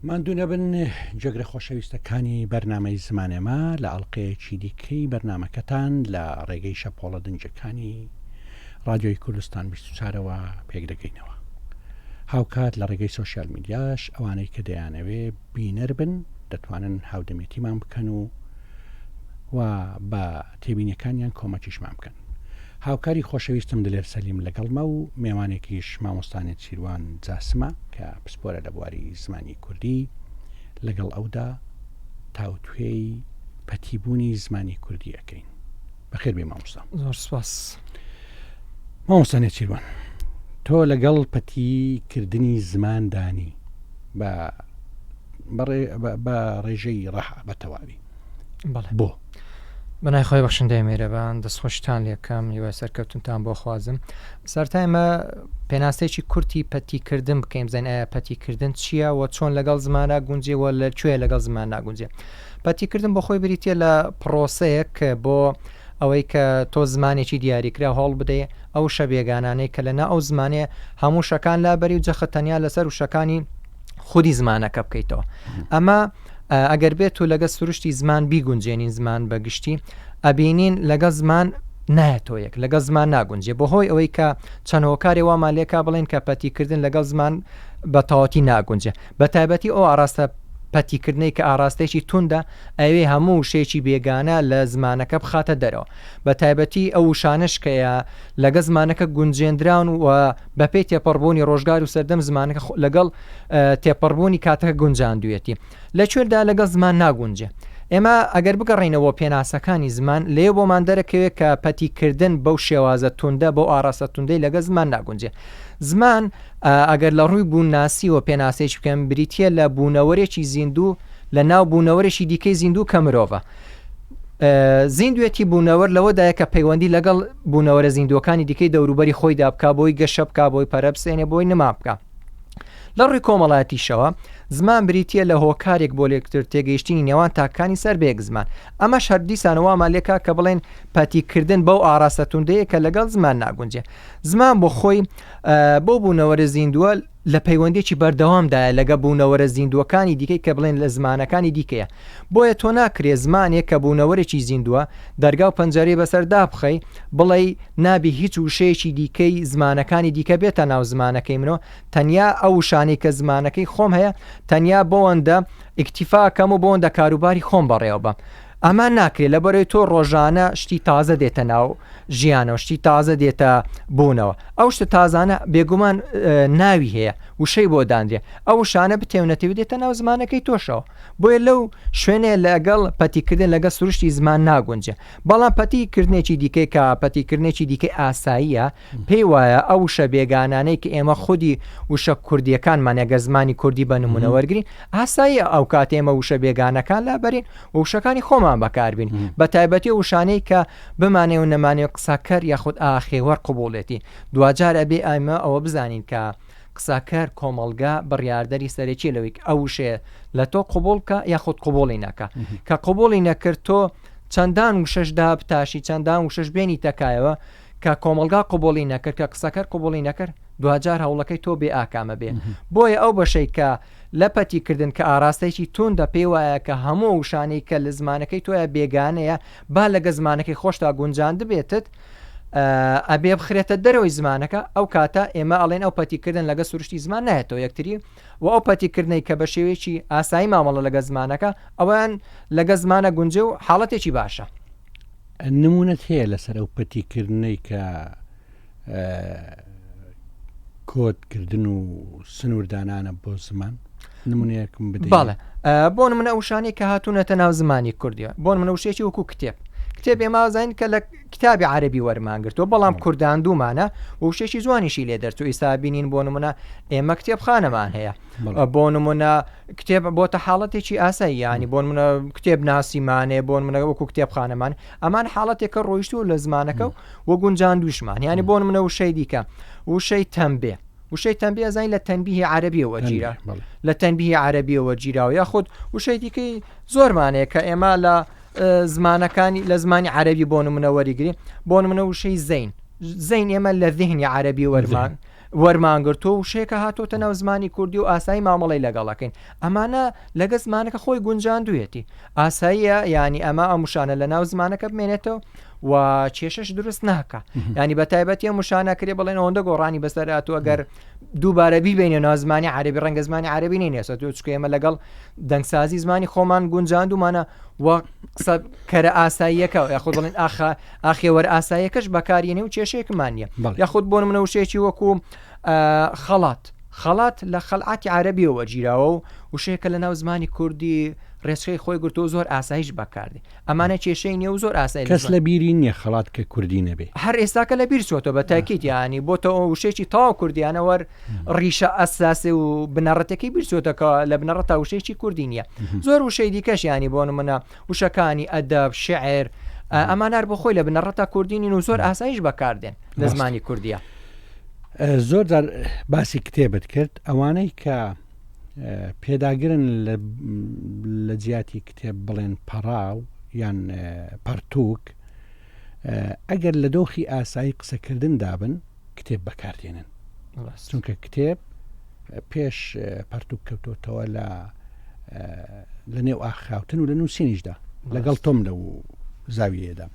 ماندوو نەبن جگرە خۆشەویستەکانی بەرنامەی زمانێمە لە ئەڵلقەیەکی دیکەی بەرنمەکەتان لە ڕێگەی شەپۆڵە دنجەکانی رادیۆی کوردستان 24ەوە پێک دەگەینەوە. هاوکات لە ڕێگەی سوۆسیال میدیاش ئەوانەی کە دەیانەوێ بینەر بن دەتوانن هاودەمێتیمان بکەن و بە تێبینیەکانیان کۆمەکیشمان بکەن. هاوکاری خۆشەویستم دلێر سەلیم لەگەڵمە و میێوانێکیش مامۆستانی چیروان جاسمە کە پسپۆرە لە بواری زمانی کوردی لەگەڵ ئەودا تاوتوێی پەتیبوونی زمانی کوردی ئەەکەین. بەخێر بێ مامۆستا. زۆر سپاس. مامۆستانی چیروان، تۆ لەگەڵ پەتیکردنی زماندانی بە ڕێژەی ڕەح بە تەواوی بۆ بەنای خۆی بەخشندەی مێرەبان دەستخۆشتان لێکەم هیوای سەرکەوتنتان بۆ خوازم. سەرتایمە پێناسەیەکی کورتی پەتیکردن بکەین بزانین ئایا پەتیکردن چییە و چۆن لەگەڵ زمانە گونجێەوە لەکوێ لەگەڵ زمان ناگونجێ. پەتیکردن بۆ خۆی بریتە لە پرۆسەیەک بۆ ئەوەی کە تۆ زمانێکی دیاریکرا هەڵ بدەیە ئەو شەبێگانانەی کە لەنا ئەو زمانێ هەموو شەکان لابەری و جەخەتەنیا لەسەر و شەکانی خودی زمانەکە بکەیتەوە. ئەمە ئەگەر بێت و لەگە سروشتی زمان بیگونجێنین زمان بەگشتی ئەبینین لەگە زمان نایەتۆیەک لەگە زمان ناگونجێ بۆ هۆی ئەوەی کە چەندەوەکاری وا مالێکا بڵێن کە پەتیکردن لەگەڵ زمان بە تەواوەتی ناگونجێ. بە تایبەتی ئەو ئاراستە پەتیکردنەی کە ئاراستێکی توندە ئەوێ هەموو شێکی بێگانە لە زمانەکە بخاتە دەرەوە. بە تایبەتی ئەو شانشکەیە لەگە زمانەکە گونجێنراون و بەپێی تێپەڕبوونی ڕۆژگار و سەردەم زمانەکە لەگەڵ تێپەڕبوونی کاتەکە گونجاندوێتی لەکوێدا لەگەڵ زمان ناگونجێ. ئێمە ئەگەر بگەڕێنەوە پێناسەکانی زمان لێ بۆمان دەرەکەوێت کە پەتیکردن بەو شێوازە توندە بۆ ئاراستە توندەی لەگە زمان ناگونجێ. زمان ئەگەر لە ڕووی بوون ناسی و پێناسێک بکەم بریتە لە بوونەوەرێکی زیندوو لە ناو بوونەوەرێکی دیکەی زیندوو کە مرۆڤە. زیندوێتی بوونەوەر لەوەدایە کە پەیوەندی لەگەڵ بوونەوەرە زیندوەکانی دیکەی دەوروبەری خۆیدا بکە بۆی گەشە بکە بۆی پەرە بسێنێ بۆی نما بکە. لە ڕووی کۆمەڵایەتیشەوە زمان بریتە لە هۆکارێک بۆ لێکتر تێگەیشتنی نێوان تاکانی سەر بەیەک زمان. ئەمە شەردیسانەوەمان لێکا کە بڵێن پەتیکردن بەو ئاراستە توندەیە کە لەگەڵ زمان ناگونجێ. زمان بۆ خۆی بۆ بوونەوەرە زیندووە لە پەیوەندێکی بەردەوامدایە لەگە بوونەوەرە زیندوەکانی دیکەی کە بڵێن لە زمانەکانی دیکەیە. بۆیە تۆ ناکرێ زمانێک کە بوونەوەرێکی زیندووە دەرگا و پەنجەرەی بەسەردا بخەی بڵێ نابی هیچ وشەیەکی دیکەی زمانەکانی دیکە بێتە ناو زمانەکەی منەوە تەنیا ئەو شانەی کە زمانەکەی خۆم هەیە تەنیا بۆەوەندە ئیکتیفاکەم و بۆەوەندە کاروباری خۆم بەڕێوە بە. ئەمە ناکرێت لەبەرەوەی تۆ ڕۆژانە شتی تازە دێتە ناو ژیانەوە شتی تازە دێتە بوونەوە. ئەو شتە تازانە بێگومان ناوی هەیە وشەی بۆ دانرێ ئەو شانە بتێونەتەوی دێتە ناو زمانەکەی تۆشەوە. بۆیە لەو شوێنێ لەگەڵ پەتیکردن لەگە سروشتی زمان ناگونجێ. بەڵام پەتیکردنێکی دیکەی کە پەتیکردنێکی دیکەی ئاساییە پێی وایە ئەو شە بێگانانەی کە ئێمە خودی وشە کوردیەکانمان ئەگە زمانی کوردی بە نمونە وەرگین ئاسایی ئەو کات ئێمە وشە بێگانەکان لابەرین وشەکانی خۆمان بەکاربین بە تایبەتی وشانەی کە بمانێ و نەمانێ قسەکەر یاخود ئاخێوەر قبوڵێتی. دوجار ئەبێ ئەمە ئەوە بزانین کە قسەکەر کۆمەڵگا بڕیاردەری سەرەکی لەوەی ئەو شێ لە تۆ قبولکە یاخود قبوڵی نەکە کە قبوڵی نەکرد تۆ چەندان وشەشدا بتاشی چەندان وشەش بێنی تەکایەوە کە کۆمەلگا قبوڵی نەکرد کە قسەکەر قبوڵی نەکرد دوجار هەوڵەکەی تۆ بێ ئاکامە بێ. بۆیە ئەو بەشەی کە لە پەتیکردن کە ئاراستەیەکی توندە پێی وایە کە هەموو وشانەی کە لە زمانەکەی تۆیە بێگانەیە با لەگە زمانەکەی خۆشتا گونجاند بێتت ئەبێ بخرێتە دەرەوەی زمانەکە. ئەو کاتە ئێمە ئەڵێن ئەو پەتیکردن لەگە سروشتی زمان نایێتەوە یەکتری و ئەو پەتیکردنەی کە بە شێوەیەکی ئاسایی مامەڵە لەگە زمانەکە ئەویان لەگە زمانە گونجێ و حاڵەتێکی باشە. نمونەت هەیە لەسەر ئەو پەتیکردنەی کە کۆدکردن و سنووردانانە بۆ زمان نمونەیەکم بدەیت؟ بەڵێ بۆ نمونە وشانەی کە هاتوونەتە ناو زمانی کوردیەوە بۆ نمونە وشێکی وەکو کتێب ئێمازین کە لە کتابی عەرەبی وەرمانگرتەوە بەڵام کورداندوومانە وشێکی جوانیشی لێ دەرچوو ئێستا بینین بۆ نمونە ئێمە کتێبخانەمان هەیە بۆ نمونە کتێب بۆتە حاڵەتێکی ئاسایی ینی بۆ نمونە کتێب ناسیمانێ بۆ نمونە وەکو کتێبخانەمان ئەمان حاڵەتێکە ڕۆیشتوو لە زمانەکە و گونجاندووشمان ینی بۆ نمونە وشەی دیکە وشەی تەمبێ وشەی تەمبێ ئەزانین لە تەنبیهی عەرەبیەوە گیرا لە تەنبیهی عەرەبیەوە گیراوە یاخود وشەی دیکەی زۆرمانەیە کە ئێمە لە زمانەکانی لە زمانی عەرەبی بۆ نمونە وەریگرین بۆ نمونە وشەی زەین ئێمە لە ذهنی عەرەبی وەرمان وەرمانگرتۆ و شێکە هاتۆتە ناو زمانی کوردی و ئاسایی مامەڵی لەگەڵەکەین ئەمانە لەگە زمانەکە خۆی گونجاندوێتی ئاساییە ینی ئەمە ئەمشانە لە ناو زمانەکە بمێنێتەوە و کێشش دروست ناکە ینی بە تایبەتی مشانەکرێ بڵێن ئەوەندە گۆڕانی بەسەرات و ئەگەر دووبارە بیبینێ ناو زمانی عربی ڕەنگە زمانی عربی نینێسە تو چکە ئێمە لەگەڵ دەنگسازی زمانی خۆمان گونجاندومانە و قسە کەرە ئاساییەکە یاخود بڵێن ئاخێوەر ئاساییەکەش بەکارێنێ و کێشەیەکمان نییە یاخود بۆ منە وشەیەکی وەکو خەڵات لە خەڵعاتی عربیەوە گیراوە و وشەیەکە لە ناو زمانی کوردی ڕێچخەی خۆی گرتو زۆر ئاساییش بەکاردێ ئەمانە کێشەی نیە و زۆر ئاسایی کەس لە بیری نییە خەڵات کە کوردی نەبێ هەر ئێستاکە لە بیر چۆتەوە بە تاکید ینی بۆتەوە وشێکی تاوا کوردیانەوە ڕیشە ئەساسی و بنەڕەتەکەی بیرچۆتەکە لە بنەڕەت تا وشەیەکی کوردی نییە زۆر وشەی دیکەش ینی بۆ نمونە وشەکانی ئەدەب شعر ئەمانار بۆ خۆی لە بنەڕەتە کوردینین و زۆر ئاساییش بەکاردێن لە زمانی کوردیە زۆر باسی کتێبت کرد ئەوانەی کە پێداگرن لە جیاتی کتێب بڵێن پەڕاو یان پەرتووک ئەگەر لە دۆخی ئاسایی قسەکردن دابن کتێب بەکاردێنن چونکە کتێب پێش پەرتووک کەوتۆتەوە لە نێو ئاخاوتن و لە نووسینیشدا لەگەڵ تۆم لەو زاویەدا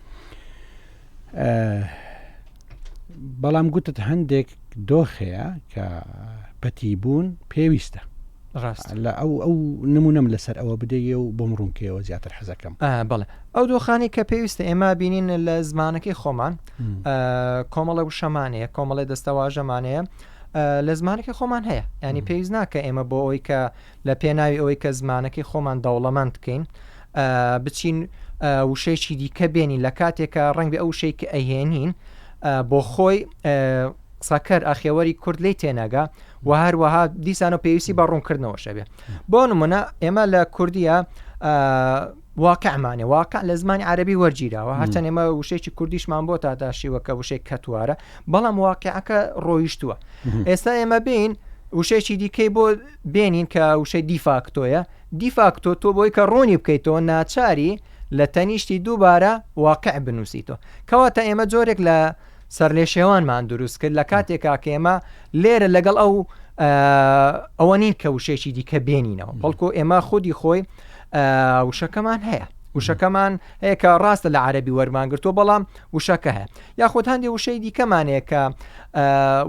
بەڵام گوتت هەندێک دۆخەیە کە پەتی بوون پێویستە لە ئەو نمونەم لەسەر ئەوە بدەیە و بۆم ڕوونکەوە زیاتر حەزەکەم بەڵێ ئەو دۆخانی کە پێویستە ئێمە بینین لە زمانەکەی خۆمان کۆمەڵە و شەمانەیە کۆمەڵی دەستەواژەمانەیە لە زمانەکە خۆمان هەیە ینی پێویست ناکە ئێمە بۆ ئەوەی کە لە پێناوی ئەوەی کە زمانەکەی خۆمان دەوڵەمەند بکەین بچین وشەیەکی دیکە بێنین لە کاتێکە ڕەنگ بێ ئەو شەی کە ئەهێنین بۆ خۆی قسەکەر ئاخێوەری کورد لی تێنەگا و هەروەها دیسان و پێویستی بە ڕوونکردنەوە شەبێ بۆ نمونە ئێمە لە کوردیە واقعمانێ واقع لە زمانی عربی وەرگیراوە هەرچەند ئێمە وشەیەکی کوردیشمان بۆ تاداشیوەکە وشەی کەتوارە بەڵام واقعەکە ڕۆیشتووە ئێستا ئێمە بین وشەیەکی دیکەی بۆ بێنین کە وشەی دیفاکتۆیە دیفاکتۆ تۆ بۆی کە ڕوونی بکەیتەوە ناچاری لە تەنیشتی دووبارە واقع بنووسیتەوە کەواتە ئێمە جۆرێک لە سەر لێ شێوانمان دروست کرد لە کاتێکا کە ئێمە لێرە لەگەڵ ئەوە نین کە وشەیەکی دیکە بێنینەوە بەڵکو ئێمە خودی خۆی وشەکەمان هەیە وشەکەمان هەیە کە ڕاستە لە عەربی وەرمانگرتۆ بەڵام وشەکە هەیە یاخود هەندێک وشەی دیکەمانەیە کە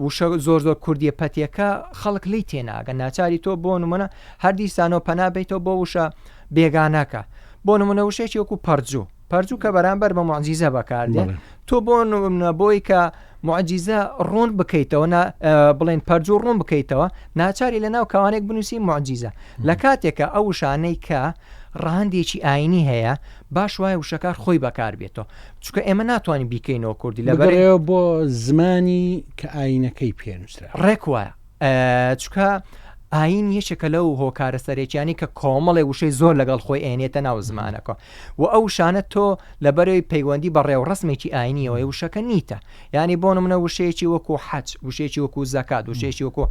وشە زۆر کوردیە پەتیەکە خەڵک لی تێناگە ناچاری تۆ بۆ نمونە هەر دیسانەوە پەنا بیتەوە بۆ وشە بێگانەکە بۆ نمونە وشەیەکی وەکو پەرجوو کە بەرامبەر بە موعجیزە بەکاردێن تۆ بۆ نمونە بۆی کە موعجیزە ڕوون بکەیتەوە بڵێن پەرجوو ڕوون بکەیتەوە ناچاری لە ناو کاوانێک بنووسی موعجیزە لە کاتێکە ئەو شانەی کە ڕاندێکی ئاینی هەیە باش وایە وشەکار خۆی بەکار بێتەوە چونکە ئێمە ناتوانین بیکەینەوە کوردی لەبەرەوە بۆ زمانی کە ئاینەکەی پێنووسرا ڕێک وایە چونکە ئاین یەکێکە لەو هۆکارە سەرێکیانی کە کۆمەڵێ وشەی زۆر لەگەڵ خۆی ئێنێتە ناو زمانەکە و ئەو شانە تۆ لەبەرەوەی پەیوەندی بە ڕێو ڕسمێکی ئاینیەوە وشەکە نیتە ینی بۆ نمونە وشەیەکی وەکو حەج وشەیەکی وەکو زەکات وشەیەکی وەکو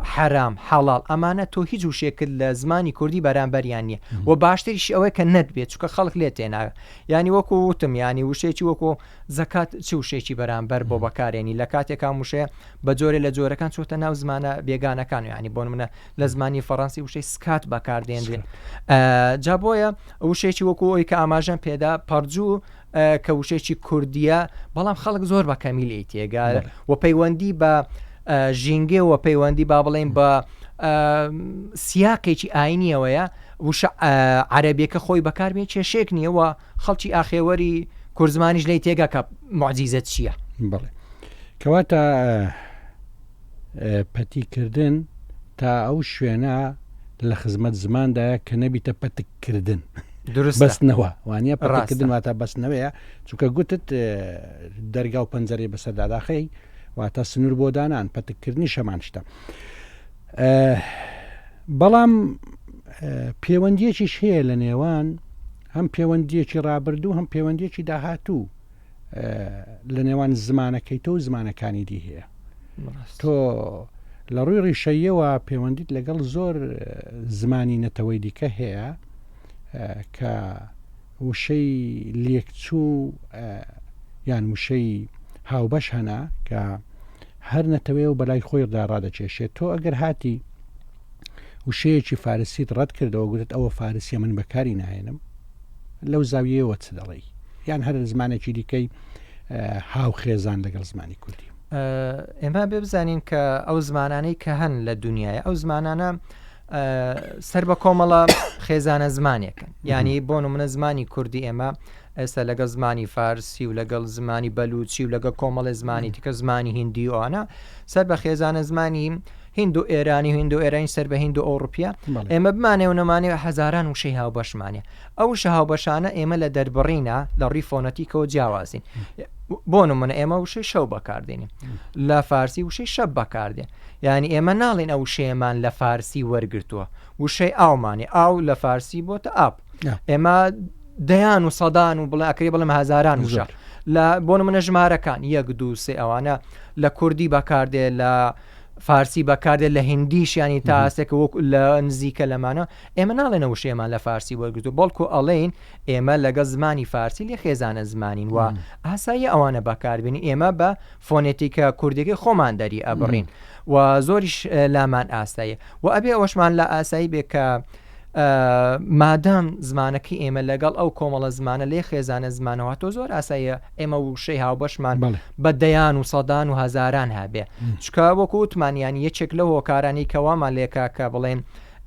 حرام حەڵال ئەمانە تۆ هیچ وشێکرد لە زمانی کوردی بەرامبەریان نییە و باشتریش ئەوەی کە نەتبێت چکە خەڵک لێ تێناوە ینی وەکو وتم ینی وشێکی وەکو زەکات چ وشێکی بەرامبەر بۆ بەکارێنی لە کاتێکا وشەیە بە جۆرە لە جۆرەکان چۆتە ناو زمانە بێگانەکان ینی بۆ منە لە زمانی فەڕەنسی وشەی سکات بەکاردێنرێن جا بۆیە وشێکی وەکو ئەوی کە ئاماژەم پێدا پەرجوو کە وشێکی کوردیە بەڵام خەڵک زۆر بە کەمی لێی تێگا و پەیوەندی بە ژینگێ و پەیوەندی با بڵێن بە سیاقێکی ئاینیەوەیە وشە عەرەبیەکە خۆی بەکاربێت کێشێک نییە و خەڵکی ئاخێوەری کورزمانیش لی تێگا کە موعجیزەت چییە بڵێ کەواتە پەتیکردن تا ئەو شوێنە لە خزمەت زماندایە کە نەبیتە پەتکردن بەستنەوە وانە پەتکردن واتە بەستنەوەیە چونکە گوتت دەرگا و پەنجەرێ بەسەرداداخەی واتە سنوور بۆ دانان پەتکردنی شەمان شتە بەڵام پەیوەندیەکیش هەیە لە نێوان هەم پەیوەندیەکی ڕابردوو هەم پەیوەندیەکی داهاتوو لە نێوان زمانەکەیتە و زمانەکانی دی هەیە تۆ لە ڕووی ڕیشەیەوە پەیوەندیت لەگەڵ زۆر زمانی نەتەوەی دیکە هەیە کە وشەی لێکچوو یان وشەی هاوبەش هەنا کە هەر نەتەوێ و بەلای خۆیدا ڕادەکێشێت تۆ ئەگەر هاتی وشەیەکی فارسیت ڕەت کردەوە گوتت ئەوە فارسیە من بەکاری نایێنم لەو زاویەوە چ دەڵێی یان هەر زمانێکی دیکەی هاو خێزان لەگەڵ زمانی کوردی ئێمە بێ بزانین کە ئەو زمانانەی کە هەن لە دنیاە ئەو زمانانە سەر بە کۆمەڵە خێزانە زمانێکن ینی بۆ نمونە زمانی کوردی ئێمە ئێستا لەگەڵ زمانی فارسی و لەگەڵ زمانی بەلوچی و لەگەڵ کۆمەڵی زمانی دیکە زمانی هندی ئەوانە سەر بە خێزانە زمانی هند و ئێرانی و هند و ئێرانی سەر بە هند و ئەوروپیا ئێمە بمانێ و نەمانێ هەزاران وشەی هاوبەشمانێ ئەو وشە هاوبەشانە ئێمە لە دەربڕینە لە ڕی فۆنەتیکەوە جیاوازین بۆ نمونە ئێمە وشەی شەو بەکاردێنین لە فارسی وشەی شەب بەکاردێن ینی ئێمە ناڵێن ئەو وشەیەمان لە فارسی وەرگرتووە وشەی ئاومانی ئاو لە فارسی بۆتە ئاپ ئێمە دەیان و سەدان و بڵێ ئەکرێ بڵێم هەزاران وشە لە بۆ نمونە ژمارەکان 1 2 3 ئەوانە لە کوردی بەکاردێ لە فارسی بەکاردێت لە هندیشیانی تا ئاستێکە وەک لە نزیکە لەمانە ئێمە ناڵێنە وشەیەمان لە فارسی وەرگرت و بەڵکو ئەڵێن ئێمە لەگە زمانی فارسی لێ خێزانە زمانین و ئاسایی ئەوانە بەکاربێنین ئێمە بە فۆنێتیکە کوردێکی خۆمان دەری ئەبڕین و زۆریش لامان ئاساییە و ئەبێ ئەوەشمان لە ئاسایی بێ کە مادام زمانەکەی ئێمە لەگەڵ ئەو کۆمەڵە زمانە لێ خێزانە زمانەوە تۆ زۆر ئاساییە ئێمە وشەی هاوبەشمان بە دەیان و سەدان و هەزاران هەبێ چکە وەکو وتمانیان یەکێک لە هۆکارانی کەوامان لێکا کە بڵێن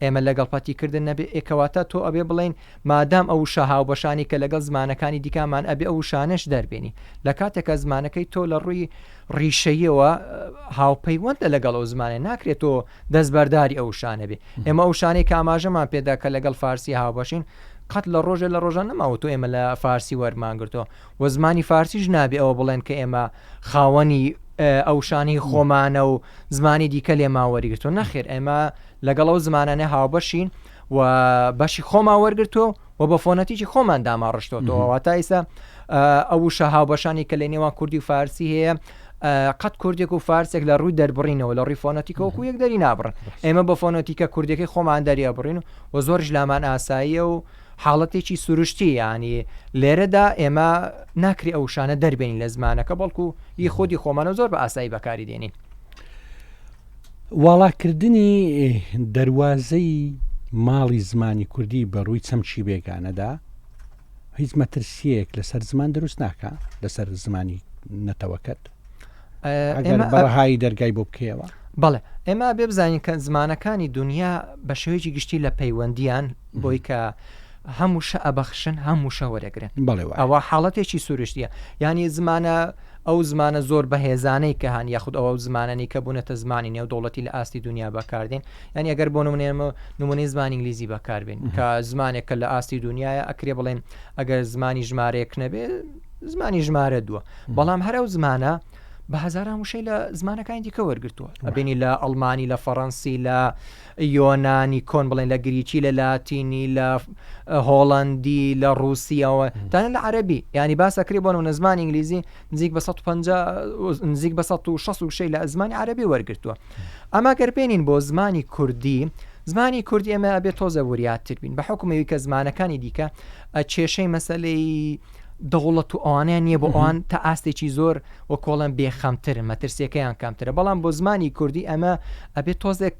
ئێمە لەگەڵ پەتیکردن نەبێ ئێکەواتە تۆ ئەبێ بڵێن مادام ئەو وشە هاوبەشانی کە لەگەڵ زمانەکانی دیکامان ئەبێ ئەو وشانش دەربێنی لە کاتێکە زمانەکەی تۆ لە ڕووی ڕیشەیەوە هاوپەیوەندە لەگەڵ ئەو زمانێ ناکرێت تۆ دەستبەرداری ئەو شانە بێ ئێمە ئەو شانەی کاماژەمان پێدا کە لەگەڵ فارسی هاوبەشین قەت لە ڕۆژە لە ڕۆژان نەماوە تۆ ئێمە لە فارسی وەرمانگرتەوە و زمانی فارسیش نابێ ئەوە بڵێن کە ئێمە خاوەنی ئەو شانی خۆمانە و زمانی دیکە لێما وەرگرتووە نەخێر ئێمە لەگەڵ ئەو زمانانە هاوبەشین و بەشی خۆما وەرگرتووە و بە فۆنەتیکی خۆمان داماڕشتەوە تا ئێستا ئەو وشە هاوبەشانی کە لە نێوان کوردی و فارسی هەیە قەت کوردێک و فارسێک لە ڕووی دەربڕینەوە لە ڕووی فۆنەتیکەوەکو یەک دەری نابڕن ئێمە بە فۆنەتیکە کوردەکەی خۆمان دەری ئەبڕین و زۆرش لامان ئاساییە و حاڵەتێکی سروشتی ینی لێرەدا ئێمە ناکری ئەو شانە دەربێنین لە زمانەکە بەڵکو یی خودی خۆمانە زۆر بە ئاسایی بەکاری دێنین واڵاکردنی دەواازەی ماڵی زمانی کوردی بە ڕووی چەمچی بێگانەدا هیچ مەترسیەک لەسەر زمان دروست ناکە لەسەر زمانی نەتەوەکەت ئەگەر بەڕەهایی دەرگای بۆ بکەوە بەڵێ ئێمە بێ بزانین کە زمانەکانی دنیا بە شێوەیەکی گشتی لە پەیوەندیان بۆی کە هەموو شە ئەبەخشن هەموو شە وەرەگرن ئەوە حاڵەتێکی سروشتیە ینی زمانە ئەو زمانە زۆر بەهێزانەی کە هەن یاخود ئەوە زمانانی کە بوونەتە زمانی نێو دەوڵەتی لە ئاستی دنیا بەکاردێن ینی ئەگەر بۆ نمونەی زمانی ئینگلیزی بەکاربێن کە زمانێک کە لە ئاستی دنیاە ئەکرێ بڵێن ئەگەر زمانی ژمارەیەک نەبێ زمانی ژمارە دووە بەڵام هەر ئەو زمانە بە هەزاران وشەی لە زمانەکانی دیکە وەرگرتووە ئەبینی لە ئەڵمانی لە فەڕەنسی لە یۆنانی کۆن بڵێن لە گریکی لە لاتینی لە هۆڵندی لە ڕوسیەوە تانە لە عەرەبی ینی باسەکری بۆن و نزمانی ئینگلیزی نزیک بە 150 نزیک بە 160 وشەی لە زمانی عەرەبی وەرگرتووە ئەما گەربێنین بۆ زمانی کوردی زمانی کوردی ئێمە ئەبێت تۆزە وریاتر بین بە حکومەوەی کە زمانەکانی دیکە کێشەی مەسەلەی دەوڵەت و ئەوانیان نییە بۆ ئەوان تا ئاستێکی زۆر وە کۆڵم بێخەمترن مەترسیەکەیان کەمترە بەڵام بۆ زمانی کوردی ئەمە ئەبێت تۆزێک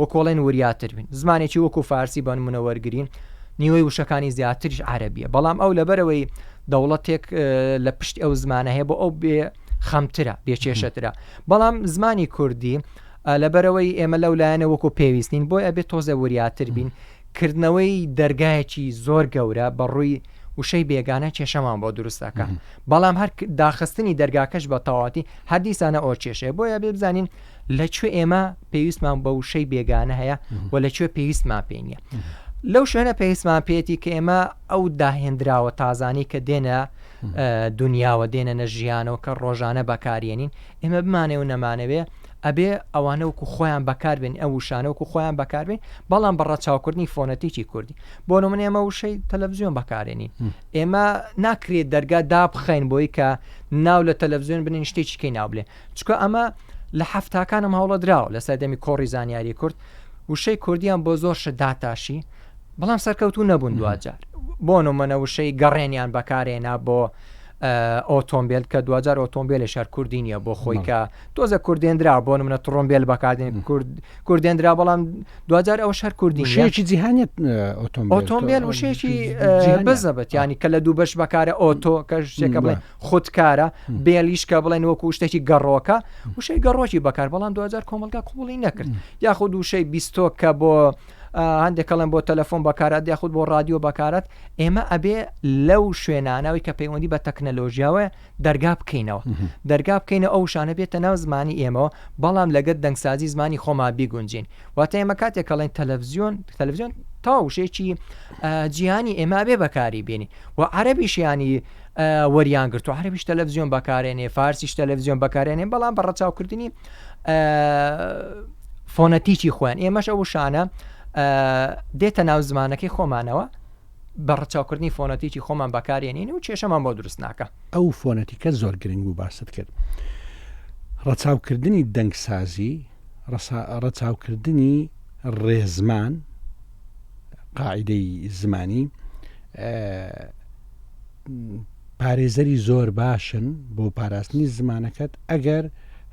وە کۆڵێن وریاتر بین زمانێکی وەکو فارسی بە نمونە وەرگرین نیوەی وشەکانی زیاتریش عەرەبیە بەڵام ئەو لەبەرەوەی دەوڵەتێک لە پشت ئەو زمانە هەیە بۆ ئەو بێ خەمترە بێکێشەترە بەڵام زمانی کوردی لەبەرەوەی ئێمە لەو لایەنە وەکو پێویستین بۆی ئەبێت تۆزە وریاتر بین کردنەوەی دەرگایەکی زۆر گەورە بە ڕووی وشەی بێگانە کێشەمان بۆ دروستەکە بەڵام هەر داخستنی دەرگاکەش بە تەواتی هەردیسانە ئەو کێشەیە بۆیە بێ بزانین لەکوێ ئێمە پێویستمان بە وشەی بێگانە هەیە و لەکوێ پێویستمان پێ نییە لەو شوێنە پێویستمان پێێتی کە ئێمە ئەو داهێنراوە تازانی کە دێنە دنیاوە دێنە ژیانەوە کە ڕۆژانە بەکارێنین ئێمە بمانێ و نەمانەوێ ئەبێ ئەوانە وکو خۆیان بەکاربێن ئەو وشانە وکو خۆیان بەکاربێن بەڵام بەڕەچاوکردنی فۆنەتیکی کوردی بۆ نمونە ئێمە وشەی تەلەڤیزیۆن بەکارێنین ئێمە ناکرێت دەرگا دابخەین بۆی کە ناو لە تەلەڤیزیۆن بنین شتێکیکەی ناوبلێ چکە ئەمە لە هەفتاکانم هەوڵە دراوە لە سەردەمی کۆڕی زانیاری کورد وشەی کوردیان بۆ زۆر شت داتاشی بەڵام سەرکەوتو نەبوون دوجار بۆ نمونە وشەی گەڕێنیان بەکارێنا بۆ ئۆتۆمبیل کە 2000 ئۆتۆمبیل شار کوردی نیە بۆ خۆی کە تۆزە کوردێنرا بۆ منە تڕۆمبیل بەکاردێن کوردێنرا بەڵام 2000 ئەو شار کوردی شێکی جیهانیت ئۆتۆمبیل وشێکی بزەبێت ینی کە لە دوو بەش بەکارە ئۆتۆ کە شتێکە بڵێن خودکارە بێلیش کە بڵێن وەکو شتێکی گەڕۆکە وشەی گەڕۆکی بەکار بەڵام 2000 کۆمەلگا قوبوڵی نەکرد یاخود وشەی بیستۆ کە بۆ هەندێکەڵێن بۆ تەلەفۆن بەکارات یاخود بۆ رادیۆ بەکارات ئێمە ئەبێ لەو شوێنانەوەی کە پەیوەندی بە تەکنەلۆژیاوە دەرگا بکەینەوە ئەو شانە بێتە ناو زمانی ئێمەوە بەڵام لەگەت دەنگسازی زمانی خۆما بیگونجین واتە ئێمە کاتێکەڵێن تەلەڤیزیۆن تاوشێکی جیهانی ئێمە بێ بەکاری بێنی و عەرەبیشیانی وەریانگرت و عەرەبیش تەلەڤیزیۆن بەکارێنێ فارسیش تەلەڤیزیۆن بەکارێنێ بەڵام بە ڕەچاوکردنی فۆنەتیکی خۆیان ئێمەش ئەو شانە دێتە ناو زمانەکەی خۆمانەوە بە ڕەچاوکردنی فۆنەتیکی خۆمان بەکارێنین و کێشەمان بۆ دروست ناکە ئەو فۆنەتیکە زۆر گرنگ و باست کرد ڕەچاوکردنی دەنگسازی ڕەچاوکردنی ڕێزمان قاعدەی زمانی پارێزەری زۆر باشن بۆ پاراستنی زمانەکەت ئەگەر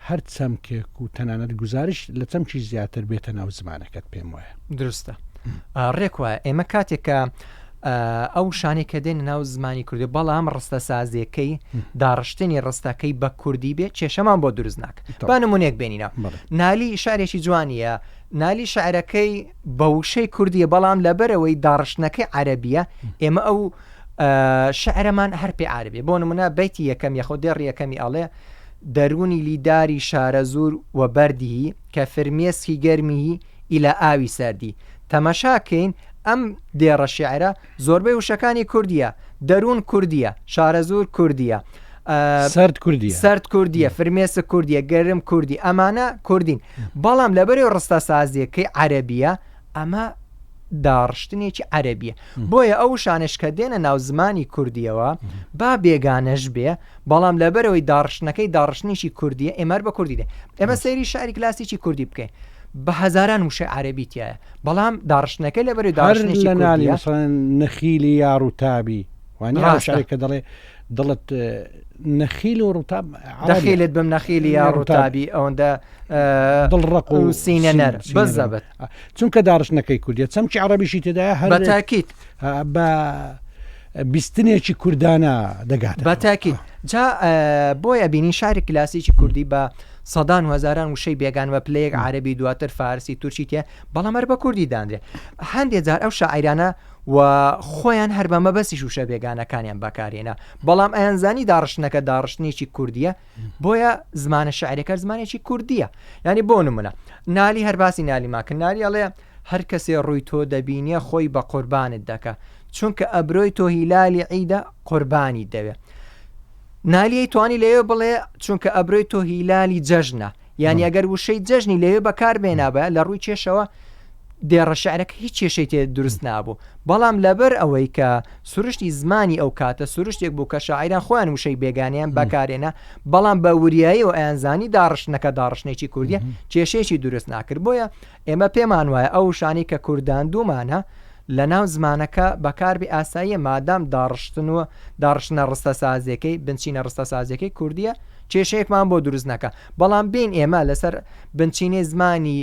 هەر چەمکێک و تەنانەت گزارش لە چەمکی زیاتر بێتە ناو زمانەکەت پێم وایە دروستە ڕێک وایە ئێمە کاتێکە ئەو شانێک کە دێن ناو زمانی کوردی بەڵام ڕستە سازیەکەی داڕشتنی ڕستەکەی بە کوردی بێت کێشەمان بۆ دروست ناکە با نمونێک بێنینە نالی شارێکی جوانیە نالی شعرەکەی بە وشەی کوردیە بەڵام لەبەرەوەی داڕشتنەکەی عەرەبیە ئێمە ئەو شعرەمان هەر پێ عەرەبی بۆ نمونە بەیتی یەکەم یەخۆ دێڕ یەکەمی ئەڵێ دەرونی لیداری شارە زور و بەردی کە فرمێسکی گەرمی ئیلە ئاوی سەردی تەمەشاکەین ئەم دێڕە شعرە زۆربەی وشەکانی کوردیە دەرون کوردیە شارە زور کوردیە سرد کوردیە فرمێسک کوردیە گەرم کوردی ئەمانە کوردین بەڵام لەبەرەوەی ڕستە سازیەکەی عەرەبیە ئەمە داڕشتنێکی عەرەبیە بۆیە ئەو شانش کە دێنە ناو زمانی کوردیەوە با بێگانەش بێ بەڵام لەبەرەوەی داڕشتنەکەی داڕشتنیشی کوردیە ئێمە بە کوردی دێ ئێمە سەیری شاری کلاسیکی کوردی بکەین بە هەزاران وشە عەرەبی تایە بەڵام داڕشتنەکەی لەبەرەوەی داڕشتنیشی کوردیە نەخیلی یا ڕووتابی وانە شارێکە دڵت نەخیل و ڕووتاب دەخیلت بم نەخیلی یا ڕووتابی ئەوەندە دڵڕق و سینە نەر بەزەبێت چونکە داڕشتنەکەی کوردیە چەمکی عەرەبیشی تێدایە هەر بە تاکید بە بیستنێکی کوردانە دەگات بە تاکید جا بۆیە بینی شاری کلاسیکی کوردی بە سەدان و هەزاران وشەی بێگانوە پلەیەک عەرەبی دواتر فارسی تورکی تێ بەڵام هەر بە کوردی دانرێ هەندێک جار ئەو شاعیرانە و خۆیان هەر بە مەبەستی وشە بێگانەکانیان بەکارێنە بەڵام ئەیانزانی داڕشتنەکە داڕشتنیی کوردیە بۆیە زمانە شاعیرەکە زمانێکی کوردیە ینی بۆ نمونە نالی هەر باسی نالی ماکە نالی ئەڵێ هەر کەسێ ڕووی تۆ دەبینیە خۆی بە قوربانت دەکە چونکە ئەبرۆی تۆ هیلالی عیدە قوربانی دەوێ نالی توانی لێوێ بڵێ چونکە ئەبرۆی تۆ هیلالی جەژنە یعنی ئەگەر وشەی جەژنی لێوێ بەکار بێنابە لە ڕووی کێشەوە دێڕە شعرەکە هیچ کێشەی تێ دروست نابوو بەڵام لەبەر ئەوەی کە سروشتی زمانی ئەو کاتە سروشتێک بوو کە شاعیران خۆیان وشەی بێگانیان بەکارێنە بەڵام بە وریایی و ئەیانزانی داڕشتنەکە داڕشتنێکی کوردیە کێشەیەکی دروست ناکرد بۆیە ئێمە پێمان وایە ئەو شانی کە کوردان دوومانە لە ناو زمانەکە بەکاربی ئاساییە مادام داڕشتن و داڕشتنە ڕستە سازیەکەی بنچینە ڕستە سازیەکەی کوردیە کێشەیەکمان بۆ دروست نەکە بەڵام بین ئێمە لەسەر بنچینەی زمانی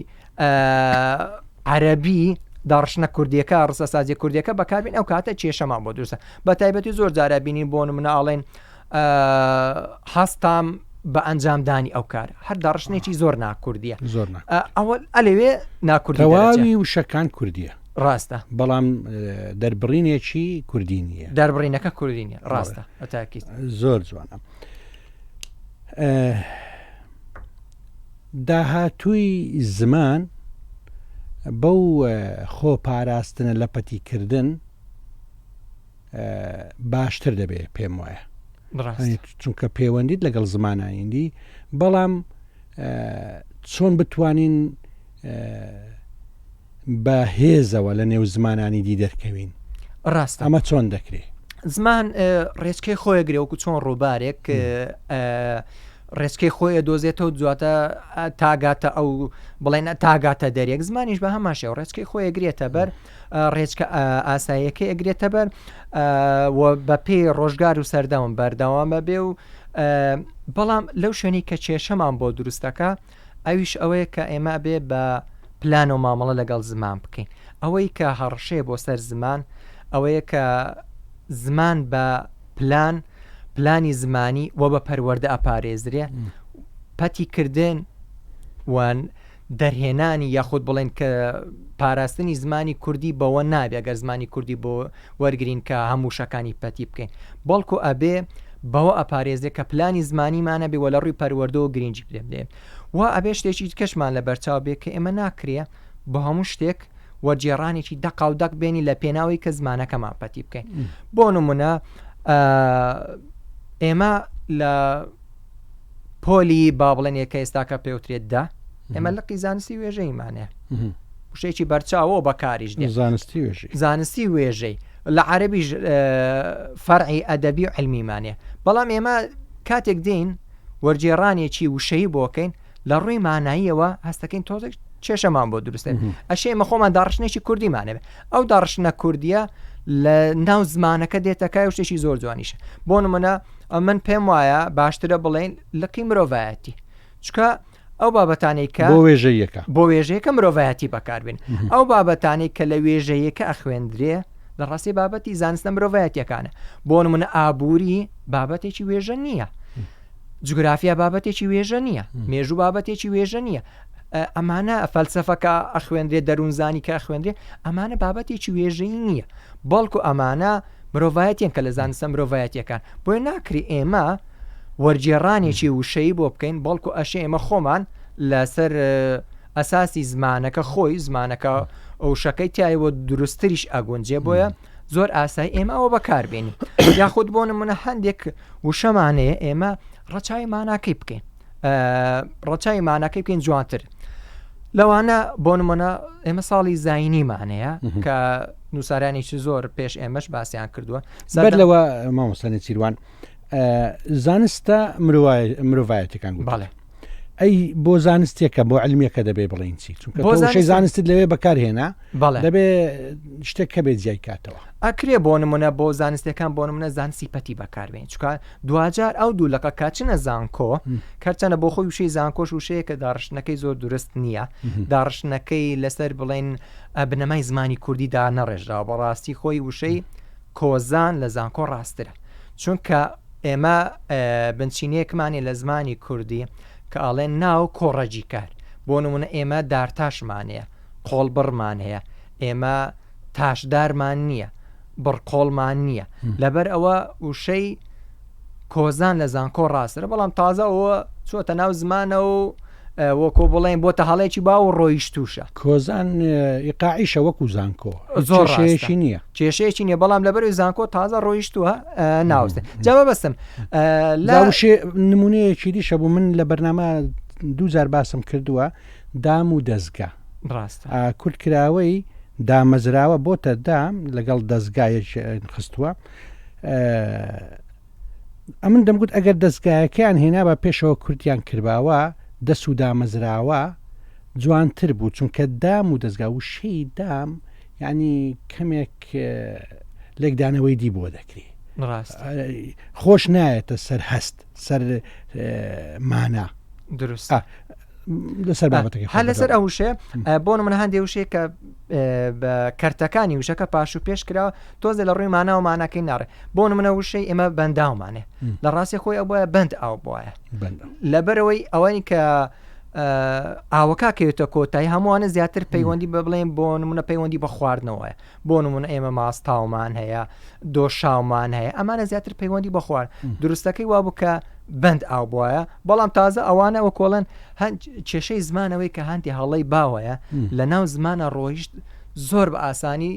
عەرەبی داڕشتنە کوردیەکە ڕستە سازی کوردیەکە بەکاربین ئەو کاتە کێشەمان بۆ دروستە بە تایبەتی زۆر جارە بینین بۆ نمونە ئاڵێن هەستام بە ئەنجامدانی ئەو کار هەر داڕشتنێکی زۆر ناکوردیە زۆر ئەوە ئەلەوێ ناکوردی تەواوی وشەکان کوردیە ڕاستە بەڵام دەربڕینێکی کوردی نییە دەربڕینەکە کوردی نیە ڕاستە ئەتاکیت زۆر جوانە داهاتووی زمان بەو خۆپاراستنە لە پەتیکردن باشتر دەبێت پێم وایە چونکە پەیوەندیت لەگەڵ زمانایندی بەڵام چۆن بتوانین بە هێزەوە لە نێو زمانانی دی دەرکەوین ڕاستە ئەمە چۆن دەکرێت زمان ڕێچکەی خۆیەگرێ وەکو چۆن ڕووبارێک ڕێچکەی خۆی دۆزێتەوە دواتە تاگاتە ئەو بڵێن تاگاتە دەرێک زمانیش بە هەماشێ و ڕێچکەی خۆی ئەگرێتە بەر ڕێچکە ئاساییەکەی ئەگرێتە بەر بە پێی ڕۆژگار و سەردەوم بەردەوامە بێ و بەڵام لەو شوێنی کە کێشەمان بۆ دروستەکە ئەویش ئەوەیە کە ئێمە بێ بە پلان و مامەڵە لەگەڵ زمان بکەین ئەوەی کە هەڕشێ بۆ سەر زمان ئەوەیە کە زمان بە پلانی زمانی و بە پەروەردە ئەپارێزرێ پەتیکردن وان دەرهێنانی یاخود بڵێن کە پاراستنی زمانی کوردی بەوە نابێ ئەگەر زمانی کوردی بۆ وەرگین کە هەموو شەکانی پەتی بکەین بەڵکو ئەبێ بەوە ئەپارێزێ کە پلانی زمانیمانە بێ وە لە ڕووی پەروەردە و گرنگی پێ بدێ و ئەبێ شتێکی کەشمان لە بەرچاو بێ کە ئێمە ناکرێ بە هەموو شتێک وەرجێڕانێکی دەقاودەک بێنی لە پێناوی کە زمانەکەمان پەتی بکەین بۆ نمونە ئێمە لە پۆلی با بڵێن یەکە ئێستاکە پێوترێت دا ئێمە لە قیزانستی وێژەیمانێ شتێکی بەرچاوەوە بەکاریش دێ زانستی وێژەی لە عەرەبیش فەرعی ئەدەبی و علمیمانێ بەڵام ئێمە کاتێک دێین وەرجێڕانێکی وشەیی بۆکەین لە ڕووی ماناییەوە هەستەکەین تۆزێک کێشەمان بۆ دروستێن ئەشێ ئێمە خۆمان داڕشتێکی کوردیمانێ ئەو داڕشتنە کوردیە لە ناو زمانەکە دێتەکای و شتێکی زۆر جوانیشە بۆ نمونە من پێم وایە باشترە بڵێن لەقی مرۆڤایەتی چکە ئەو بابەتانەی کە بۆ وێژەیەکە مرۆڤایەتی بەکاربێن ئەو بابەتانەی کە لە وێژەیەکە ئەخوێندرێ لە ڕاستی بابەتی زانستە مرۆڤایەتیەکانە بۆ نمونە ئابووری بابەتێکی وێژە نییە جوگرافیا بابەتێکی وێژە نییە مێژوو بابەتێکی وێژە نییە ئەمانە فەلسەفەکە ئەخوێندرێت دەروونزانی کە خوێندرێ ئەمانە بابەتێکی وێژەی نییە بەڵکو ئەمانە مرۆڤایەتیان کە لە زانستە مرۆڤایەتیەکان بۆی ناکری ئێمە وەرجێڕانێکی وشەیی بۆ بکەین بەڵکو ئەشێ ئێمە خۆمان لەسەر ئەساسی زمانەکە خۆی زمانەکە ئەو شەکەی تایەوە دروستریش ئەگونجێ بۆیە زۆر ئاسایی ئێمە ئەوە بەکاربێنی یاخود بۆ نمونە هەندێک وشەمانەیە ئێمە ڕەچاوی ماناکەی بکەین ڕەچاوی ماناکەی بکەین جوانتر لەوانە بۆ نمونە ئێمە ساڵی زاینیمانەیە کە نووسارانێکی زۆر پێش ئێمەش باسییان کردووە بەر لەوە مامۆستانی چیروان زانستە مرۆڤایەتەکان باڵێ ئەی بۆ زانستێکە بۆ علمیەکە دەبێ بڵین چی چونکە زانستت لەوێ بەکارهێنا دەبێ شتێک کە بێت جیای کاتەوە ئەکرێ بۆ نمونە بۆ زانستەکان بۆ نمونە زانستی پەتی بەکاربێن چکە دوجار ئەو دوولەکە کاچنە زانکۆ کارچەنە بۆ خۆی وشەی زانکۆش وشەیە کە داڕشتنەکەی زۆر درست نییە داڕشتنەکەی لەسەر بڵێن بنەمای زمانی کوردیدا نەڕێژراوە بەڕاستی خۆی وشەی کۆزان لە زانکۆ ڕاسترە چونکە ئێمە بنچینەیەکمانی لە زمانی کوردی کە ئاڵێن ناو کۆڕەجی کار بۆ نمونە ئێمە دارتاشمان هەیە قۆڵبڕمان هەیە ئێمە تاشدارمان نییە بڕقۆڵمان نییە لەبەر ئەوە وشەی کۆزان لە زانکۆ ڕاسترە بەڵام تازە ئەوە چۆتە ناو زمانە و وەکۆ بڵێن بۆتە هەڵێکی با و ڕۆیش تووشە کۆزان ئیقاعیشە وەکو زانکۆ زۆر شەیەکی نییە کێشەیەکی نییە بەڵام لەبەروی زانکۆ تازە ڕۆیشتووە ناوستێ جەمە بەستم لاوشێ نمونەیەکی دیشە بوو من لە بەرنامە 2000 باسم کردووە دام و دەستگا ڕاستە کورتکراوەی دامەزراوە بۆتە دام لەگەڵ دەستگایەک خستووە ئەمن دەمگوت ئەگەر دەستگایەکەیان هێنا بە پێشەوە کورتیان کردباوە دەست و دامەزراوە جوانتر بوو چونکە دام و دەستگا و شەی دام یعنی کەمێک لێکدانەوەی دی بۆ دەکری خۆش نایەتە سەر هەست سەر مانا دروست لەسەر بابەتەکە هە لەسەر ئەو وشێ بۆ نمونە هەندێک وشەیە کە بە کەرتەکانی وشەکە پاش و پێش کراوە تۆزە لە ڕووی مانا و ماناکەی ناڕێ بۆ نمونە وشەی ئێمە بەنداومانێ لە ڕاستی خۆی ئەو بۆیە بند ئاو بواە لەبەرەوەی ئەوەی کە ئاوەکە کەوێتە کۆتایی هەمووانە زیاتر پەیوەندی بە بڵێن بۆ نمونە پەیوەندی بە خواردنەوەیە بۆ نمونە ئێمە ماستاومان هەیە دۆشاومان هەیە ئەمانە زیاتر پەیوەندی بە خوارد دروستەکەی وا بوو کە بند ئاو بواە بەڵام تازە ئەوانە وە کۆڵەن کێشەی زمانەوەی کە هەندی هەڵەی باوەیە لە ناو زمانە ڕۆیشت زۆر بە ئاسانی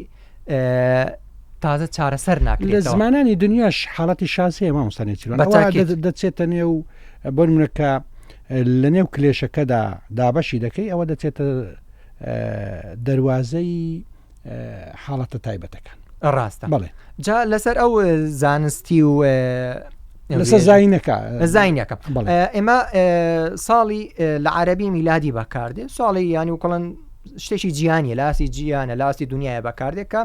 تازە چارەسەر ناکرێت لە زمانانی دنیاش حاڵەتی شاسەیە مامۆستانی چیروان دەچێتە نێو بۆ نمونەکە لە نێو کلێشەکەدا دابەشی دەکەی ئەوە دەچێتە دەواازەی حاڵەتە تایبەتەکان ڕاستە بڵێ جا لەسەر ئەو زانستی و لەسەر زاینەکە زینەکە ئێمە ساڵی لە عەربی میلادی بەکاردێ ساڵی ینی وکڵن شتێکی جیهانی لاسی جیهانە لاسی دنیای بەکاردێکە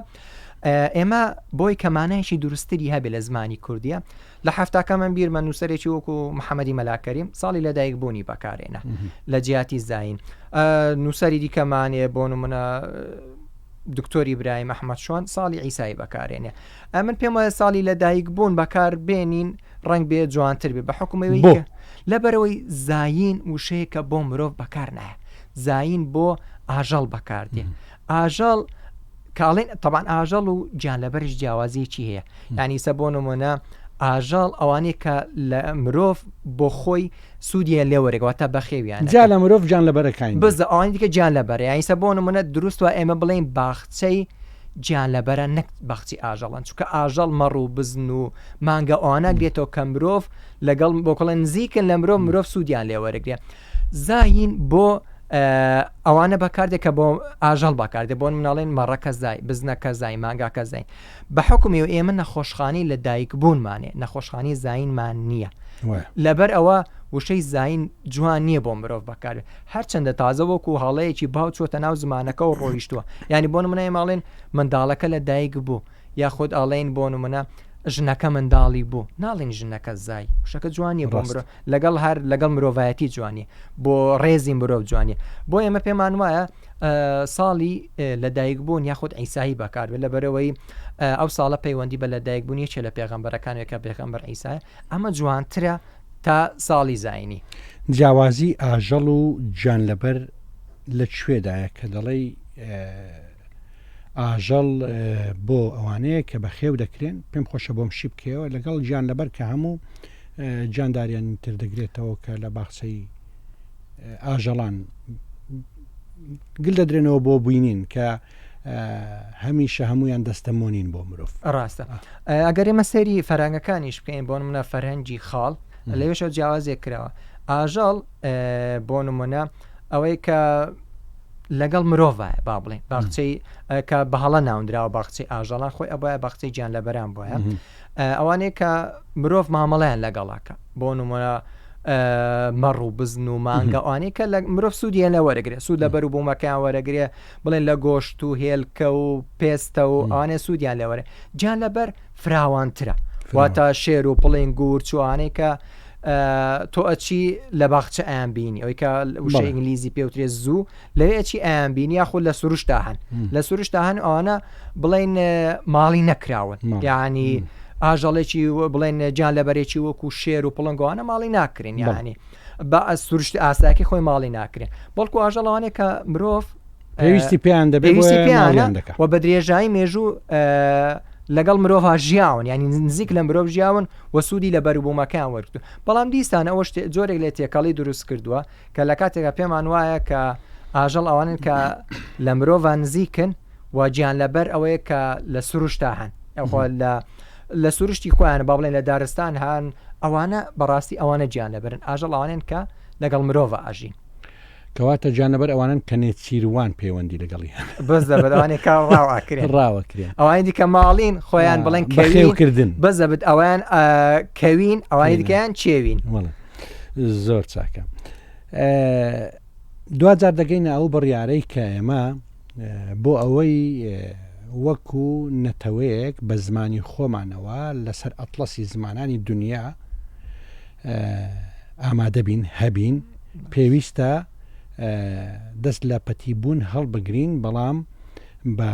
ئێمە بۆی کەمانایشی دروستری هەبێ لە زمانی کوردیە لە هەفتاکە من بیرمە نووسەرێکی وەکو محەممەدی مەلاکەریم ساڵی لەدایک بوونی بەکارێنە لە جیاتی زین نووسری دیکەمانێ بۆ نمونە دکتۆری برای محەممەد شوان ساڵی ئیسایی بەکارێنێ من پێم وایە ساڵی لەدایک بوون بەکار بێنین ڕنگ بێ جوانتر بێ بە حکومەوەی لەبەرەوەی زین وشەیەکە بۆ مرۆڤ بەکار نایە زین بۆ ئاژەڵ بەکاردێ ئاژەڵ کاڵین طبعاً ئاژەڵ و گیان لەبەرش جیاوازیەکی هەیە یعنی سە بۆ نمونە ئاژەڵ ئەوانەیە کە لە مرۆڤ بۆ خۆی سوودیە لێوەرێکەوەتە بەخێویان جا لە مرۆڤ گیان لەبەرەکەین بزە ئەوانی دیکە گیان لەبەر یعنی سە بۆ نمونە دروست وە ئێمە بڵێین باخچەی گیان لەبەرە نەک بەخچی ئاژەڵان چونکە ئاژەڵ مەڕ و بزن و مانگە ئەوانە بێتەوە کە مرۆڤ لەگەڵ بۆ کڵێن نزیکن لە مرۆڤ سوودیان لێوەرەگرێ زاین بۆ ئەوانە بەکاردێکە بۆ ئاژەڵ بەکاردێ بۆ مناڵێن مەڕەکە زای بزنەکە زای ماگاکە زای بە حکومی و ئێمە نەخۆشخانی لە دایک بوونمانێ نەخۆشخانی زینمان نییە لەبەر ئەوە وشەی زین جوان نییە بۆ مرۆڤ بەکارێت هەرچەندە تازە وەکو هەڵەیەکی باو چۆتە ناو زمانەکە و ڕۆیشتووە ینی بۆ نمونە ماڵێن منداڵەکە لە دایک بوو یاخود ئاڵێن بۆ نمونە ژنەکە منداڵی بوو ناڵین ژنەکە زای شەکە جوانیە بۆ مرۆڤ لەگەڵ هەر لەگەڵ مرۆڤایەتی جوانیە بۆ ڕێزی مرۆڤ جوانیە بۆ ئێمە پێمان وایە ساڵی لەدایک بوون یاخود ئیسایی بەکاربێت لەبەرەوەی ئەو ساڵە پەیوەندی بە لەدایک بوونی چێ لە پێغەمبەرەکانێکە پێغەمبەر ئیسایە ئەمە جوانترە تا ساڵی زاینی جیاوازی ئاژەڵ و گیان لەبەر لەکوێدایە کە دەڵێ ئاژەڵ بۆ ئەوانەیە کە بە خێو دەکرێن پێم خۆشە بۆم شی بکەوە لەگەڵ گیان لەبەر کە هەموو گیانداریان تر دەگرێتەوە کە لە باخچەی ئاژەڵان گل دەدرێنەوە بۆ بووینین کە هەمیشە هەمویان دەستەمۆنین بۆ مرۆڤ ڕاستە ئەگەر ئێمە سەیری فەرهەنگەکانیش بکەین بۆ نمونە فەرهەنگی خاڵ لەوێشە جیاوازێک کراوە ئاژەڵ بۆ نمونە ئەوەی کە لەگەڵ مرۆڤە با بڵێن باخچەی کە بەهەڵە ناوندراوە باخچەی ئاژەڵان خۆی ئەوە باخچەی گیان لەبەران بۆیە ئەوانەیە کە مرۆڤ مامەڵەیان لەگەڵاکە بۆ نمونە مەڕ و بزن و مانگە ئەوانەیە کە لە مرۆڤ سوودیان لە وەرەگرێت سوود لەبەر و بوومەکان وەرەگرێ بڵێن لە گۆشت و هێلکە و پێستە و ئەوانێ سوودیان لێوەرە گیان لەبەر فراوانترە واتە شێر و پڵین گور چوانەی کە تۆ ئەچی لە باخچە ئەیان بینی ئەوەی کە وشە ئینگلیزی پێوترێ زوو لەوێ ئەچی ئەیان بینی یاخود لە سروشتا هەن لە سروشتا هەن ئەوانە بڵێن ماڵی نەکراون یعنی ئاژەڵێکی بڵێن گیان لەبەرێکی وەکو شێر و پڵنگەوانە ماڵی ناکرێن یعنی بە سروشت ئاساکی خۆی ماڵی ناکرێن بەڵکو ئاژەڵەوانێک کە مرۆڤ پێویستی پێیان دەبێت و بە درێژایی مێژوو لەگەڵ مرۆڤ ژیاون ینی نزیک لە مرۆڤ ژیاون و سوودی لە بەروبوومەکان وەرگتو بەڵام دیستان ئەوە جۆرێک لێ تێکەڵی دروست کردووە کە لە کاتێکە پێمان وایە کە ئاژەڵ ئەوانن کە لە مرۆڤان نزیکن و گیان لەبەر ئەوەیە کە لە سروشتا هەن ئەوخۆ لە سروشتی خۆیان با بڵێن لە دارستان هەن ئەوانە بەڕاستی ئەوانە گیان لەبەرن ئاژەڵ ئەوانن کە لەگەڵ مرۆڤ ئاژین کەواتە گیان لەبەر ئەوانن کە نێچیروان پەیوەندی لەگەڵی بەزە بەدەوانێک ڕاوەکرێن ئەوانی دیکە ماڵین خۆیان بڵێن کەویکردن بەزە بت ئەویان کەوین ئەوانی دیکەیان چێوین زۆر چاکە دوجار دەگەینە ئەو بڕیارەی کە ئێمە بۆ ئەوەی وەکو نەتەوەیەک بە زمانی خۆمانەوە لەسەر ئەتڵەسی زمانانی دنیا ئامادەبین هەبین پێویستە دەست لە پەتیبوون هەڵبگرین بەڵام بە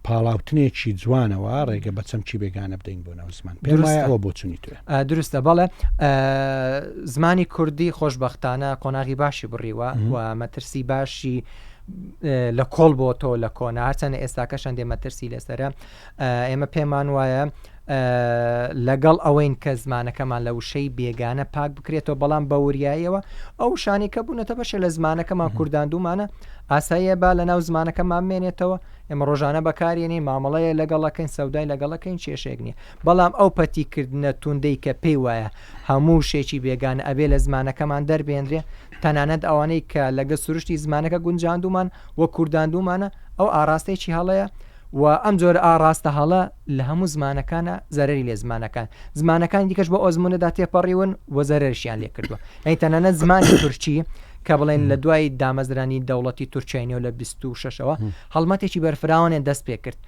پاڵاوتنێکی جوانەوە ڕێگە بە چەمچی بێگانە بدەین بۆ ناو زمان پێمایەوە بۆ چونی توێ دروستە بەڵێ زمانی کوردی خۆشبەختانە قۆناغی باشی بڕیوە و مەترسی باشی لە کۆڵ بۆ تۆ لە کۆنا هەرچەنە ئێستاکەشان دێ مەترسی لەسرە ئێمە پێمان وایە لەگەڵ ئەوەین کە زمانەکەمان لە وشەی بێگانە پاک بکرێتەوە بەڵام بە وریاییەوە ئەو شانی کە بوونەتە بەشە لە زمانەکەمان کورداندومانە ئاساییە با لە ناو زمانەکەمان مێنێتەوە ئێمە ڕۆژانە بەکارێنی مامەڵەیە لەگەڵەکەین سەودای لەگەڵەکەین کێشێک نییە بەڵام ئەو پەتیکردنە توندەی کە پێی وایە هەموو شێکی بێگانە ئەبێ لە زمانەکەمان دەربێنرێ تەنانەت ئەوانەی کە لەگە سروشتی زمانەکە گونجاندومان وە کورداندومانە ئەو ئاراستەیەکی هەڵەیە و ئەم جۆر ئاڕاستە هەڵە لە هەموو زمانەکانە زەرری لێ زمانەکانی دیکەش بە ئۆزمونەدا تێپەڕیون و زەرشیان لێ کردووە ئەی تەنانە زمانی تورکی کە بڵێن لە دوای دامەزرانی دەوڵەتی تورکیاییەوە لە 26ەوە هەڵمەتێکی بەرفراوانێن دەست پێ کرد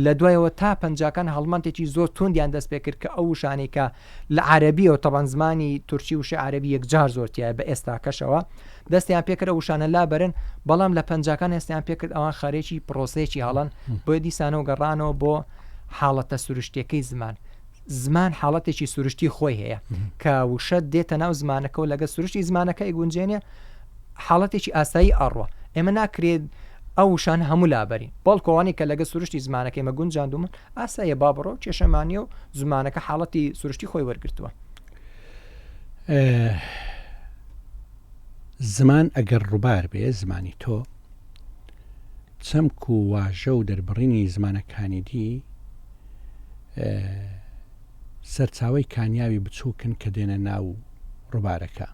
لە دوایەوە تا پەنجاکان هەڵمەتێکی زۆر توندیان دەست پێ کرد کە ئەو شانێک کە لە عەرەبیەوە تەبەن زمانی تورکی وشە عەرەبی یەکجار زۆرتیایە بە ئێستاکەشەوە دەستیان پێکرد وشانە لابەرن بەڵام لە پەنجاکان هێستیان پێکرد ئەوان خارێکی پرۆسەیەکی هەڵەن بۆ دیسانەوە گەڕانەوە بۆ حاڵەتە سروشتیەکەی زمان حاڵەتێکی سروشتی خۆی هەیە کە وشە دێتە ناو زمانەکە و لەگە سروشتی زمانەکەی گونجێنێ حاڵەتێکی ئاسایی ئەڕوە ئێمە ناکرێت ئەو شان هەموو لابەری بەڵکۆوانی کە لەگە سروشتی زمانەکەی مە گونجاندومن ئاسایە با بڕۆ کێشەمانی و زمانەکە حاڵەتی سروشتی خۆی وەرگرتووە زمان ئەگەر ڕووبار بێ زمانی تۆ چەمک و واژە و دەربڕینی زمانەکانی دی سەرچاوی کانیاوی بچووکن کە دێنە ناو ڕووبارەکە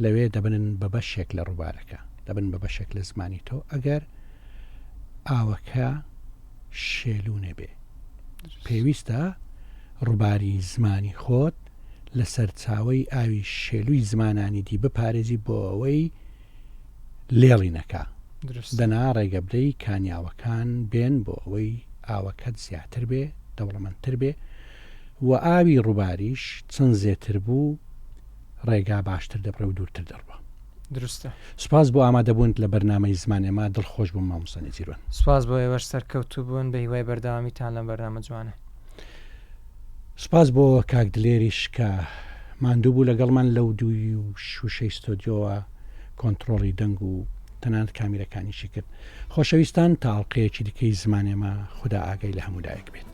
لەوێ دەبنن بە بەشێک لە ڕووبارەکە دەبن بە بەشێک لە زمانی تۆ ئەگەر ئاوەکە شێلوونێ بێ پێویستە ڕووباری زمانی خۆت لە سەرچاوی ئاوی شێلووی زمانانی دی بپارێزی بۆ ئەوەی لێڵی نەکا دەنا ڕێگە بدەی کانیاوەکان بێن بۆ ئەوەی ئاوەکەت زیاتر بێ دەوڵەمەندتر بێ و ئاوی ڕووباریش چەند زێتر بوو ڕێگا باشتر دەبڕێ و دوورتر دەڕوە درستە سپاس بۆ ئامادەبوون لە بەرنامەی زمانێمە دڵخۆش بووم مامۆستا نێچیروان سپاس بۆ ئێوەش سەرکەوتوو بوون بە هیوای بەردەوامیتان لەم بەرنامە جوانە سپاس بۆ کاک دلێریش کە ماندوو بوو لەگەڵمان لەو دووی و شوشەی ستۆدیۆوە کۆنتترۆڵی دەنگ و تەنانەت کامیرەکانیشی کرد خۆشەویستان تاڵقەیەکی دیکەی زمانێمە خوددا ئاگەی لە هەموودایەک بێت